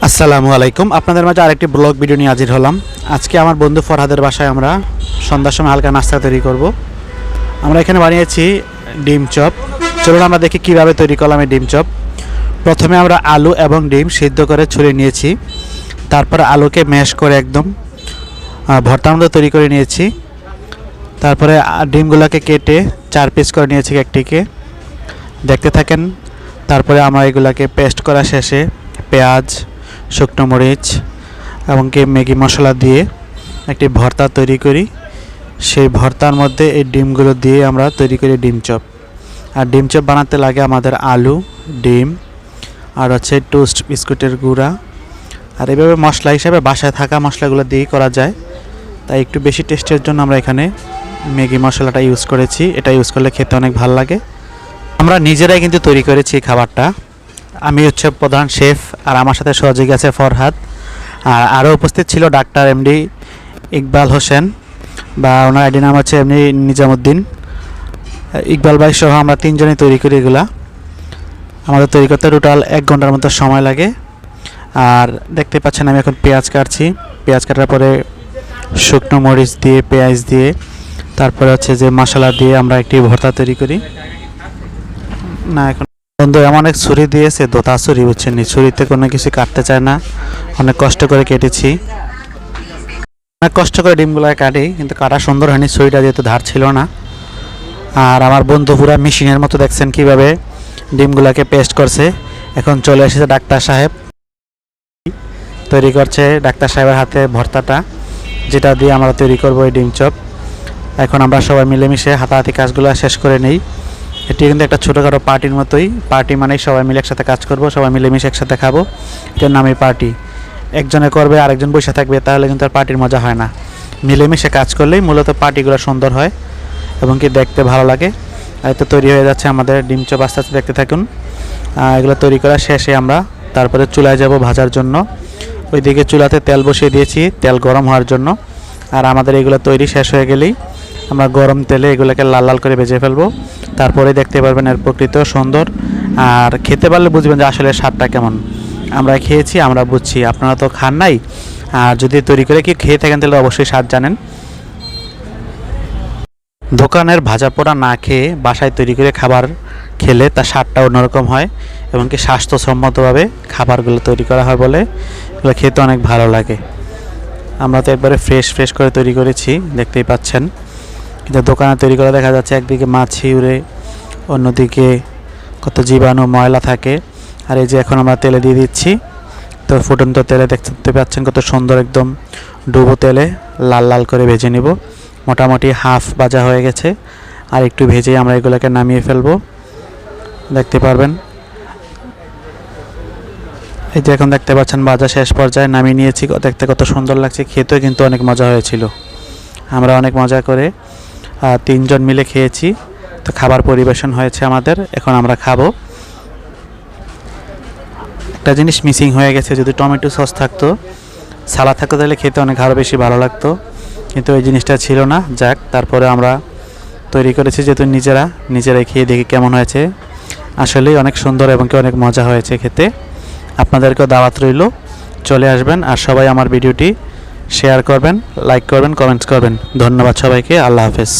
আসসালামু আলাইকুম। আপনাদের মাঝে আরেকটি ব্লগ ভিডিও নিয়ে হাজির হলাম। আজকে আমার বন্ধু ফরহাদের বাসায় আমরা সন্ধ্যার সময় হালকা নাস্তা তৈরি করব। আমরা এখানে বানিয়েছি ডিম চপ। চলুন আমরা দেখি কীভাবে তৈরি করলাম এই ডিম চপ। প্রথমে আমরা আলু এবং ডিম সিদ্ধ করে ছুলে নিয়েছি। তারপরে আলুকে ম্যাশ করে একদম ভর্তার মতো তৈরি করে নিয়েছি। তারপরে ডিমগুলোকে কেটে 4 পিস করে নিয়েছি একটিকে, দেখতে থাকেন। তারপরে আমরা এগুলাকে পেস্ট করা শেষে পেঁয়াজ, শুকনো মরিচ এবং কি ম্যাগি মশলা দিয়ে একটি ভর্তা তৈরি করি। সেই ভর্তার মধ্যে এই ডিমগুলো দিয়ে আমরা তৈরি করি ডিম চপ। আর ডিম চপ বানাতে লাগে আমাদের আলু, ডিম আর হচ্ছে টোস্ট বিস্কুটের গুঁড়া। আর এইভাবে মশলা হিসাবে বাসায় থাকা মশলাগুলো দিয়েই করা যায়, তাই একটু বেশি টেস্টের জন্য আমরা এখানে ম্যাগি মশলাটা ইউজ করেছি। এটা ইউজ করলে খেতে অনেক ভালো লাগে। আমরা নিজেরাই কিন্তু তৈরি করেছি খাবারটা। আমি হচ্ছে প্রধান শেফ, আর আমার সাথে সহযোগী আছে ফরহাদ। আর আরও উপস্থিত ছিল ডাক্তার এমডি ইকবাল হোসেন, বা ওনার আইডি নাম হচ্ছে এমনি নিজামুদ্দিন। ইকবাল ভাই সহ আমরা 3 জনই তৈরি করি এগুলা। আমাদের তৈরি করতে টোটাল 1 ঘন্টার মতো সময় লাগে। আর দেখতে পাচ্ছেন আমি এখন পেঁয়াজ কাটছি। পেঁয়াজ কাটার পরে শুকনো মরিচ দিয়ে, পেঁয়াজ দিয়ে, তারপরে হচ্ছে যে মশলা দিয়ে আমরা একটি ভর্তা তৈরি করি। না এখন বন্ধু এমন এক ছুরি দিয়েছে, দোতা ছুরি, বুঝছেন, ছুরিতে কোনো কিছু কাটতে চায় না। অনেক কষ্ট করে কেটেছি, অনেক কষ্ট করে ডিমগুলো কাটি, কিন্তু কাটা সুন্দর হয়নি, ছুরিটা যেহেতু ধার ছিল না। আর আমার বন্ধু পুরা মেশিনের মতো দেখছেন কিভাবে ডিমগুলোকে পেস্ট করছে। এখন চলে এসেছে ডাক্তার সাহেব, তৈরি করছে ডাক্তার সাহেবের হাতে ভর্তাটা, যেটা দিয়ে আমরা তৈরি করবো এই ডিম চপ। এখন আমরা সবাই মিলেমিশে হাতাহাতি কাজগুলো শেষ করে নেই। এটি কিন্তু একটা ছোটোখাটো পার্টির মতোই। পার্টি মানেই সবাই মিলে একসাথে কাজ করব, সবাই মিলেমিশে একসাথে খাবো, এটার নামই পার্টি। একজনে করবে আরেকজন বসে থাকবে, তাহলে কিন্তু আর পার্টির মজা হয় না। মিলেমিশে কাজ করলেই মূলত পার্টিগুলো সুন্দর হয় এবং কি দেখতে ভালো লাগে। আর তো তৈরি হয়ে যাচ্ছে আমাদের ডিম চপ, আস্তে আস্তে দেখতে থাকুন। এগুলো তৈরি করা শেষে আমরা তারপরে চুলায় যাব ভাজার জন্য। ওইদিকে চুলাতে তেল বসিয়ে দিয়েছি, তেল গরম হওয়ার জন্য। আর আমাদের এগুলো তৈরি শেষ হয়ে গেলেই আমরা গরম তেলে এগুলোকে লাল লাল করে ভেজে ফেলবো। তারপরে দেখতে পারবেন এর প্রকৃত সুন্দর। আর খেতে পারলে বুঝবেন যে আসলে স্বাদটা কেমন। আমরা খেয়েছি, আমরা বুঝছি, আপনারা তো খান নাই। আর যদি তৈরি করে কি খেয়ে থাকেন তাহলে অবশ্যই স্বাদ জানেন। দোকানের ভাজা পোড়া না খেয়ে বাসায় তৈরি করে খাবার খেলে তার স্বাদটা অন্যরকম হয়, এবং কি স্বাস্থ্যসম্মতভাবে খাবারগুলো তৈরি করা হয় বলে এগুলো খেতে অনেক ভালো লাগে। আমরা তো একবারে ফ্রেশ করে তৈরি করেছি, দেখতেই পাচ্ছেন। কিন্তু দোকানে তৈরি করা দেখা যাচ্ছে একদিকে মাছি উড়ে, অন্যদিকে কত জীবাণু ময়লা থাকে। আর এই যে এখন আমরা তেলে দিয়ে দিচ্ছি, তো ফুটন্ত তেলে দেখতে পাচ্ছেন কত সুন্দর একদম ডুবো তেলে লাল লাল করে ভেজে নিব। মোটামুটি হাফ ভাজা হয়ে গেছে, আর একটু ভেজে আমরা এগুলোকে নামিয়ে ফেলবো, দেখতে পারবেন। এই যে এখন দেখতে পাচ্ছেন ভাজা শেষ পর্যায়ে নামিয়ে নিয়েছি। দেখতে কত সুন্দর লাগছে, খেতেও কিন্তু অনেক মজা হয়েছিল। আমরা অনেক মজা করে 3 জন মিলে খেয়েছি। তো খাবার পরিবেশন হয়েছে আমাদের, এখন আমরা খাবো। একটা জিনিস মিসিং হয়ে গেছে, যদি টমেটো সস থাকতো, সালাদ থাকতো, তাহলে খেতে অনেক আরও বেশি ভালো লাগতো, কিন্তু এই জিনিসটা ছিল না। যাক, তারপরে আমরা তৈরি করেছি যেহেতু নিজেরাই খেয়ে দেখি কেমন হয়েছে। আসলেই অনেক সুন্দর এবং কি অনেক মজা হয়েছে খেতে। আপনাদেরকেও দাওয়াত রইল, চলে আসবেন। আর সবাই আমার ভিডিওটি শেয়ার করবেন, লাইক করবেন, কমেন্টস করবেন। ধন্যবাদ সবাইকে। আল্লাহ হাফেজ।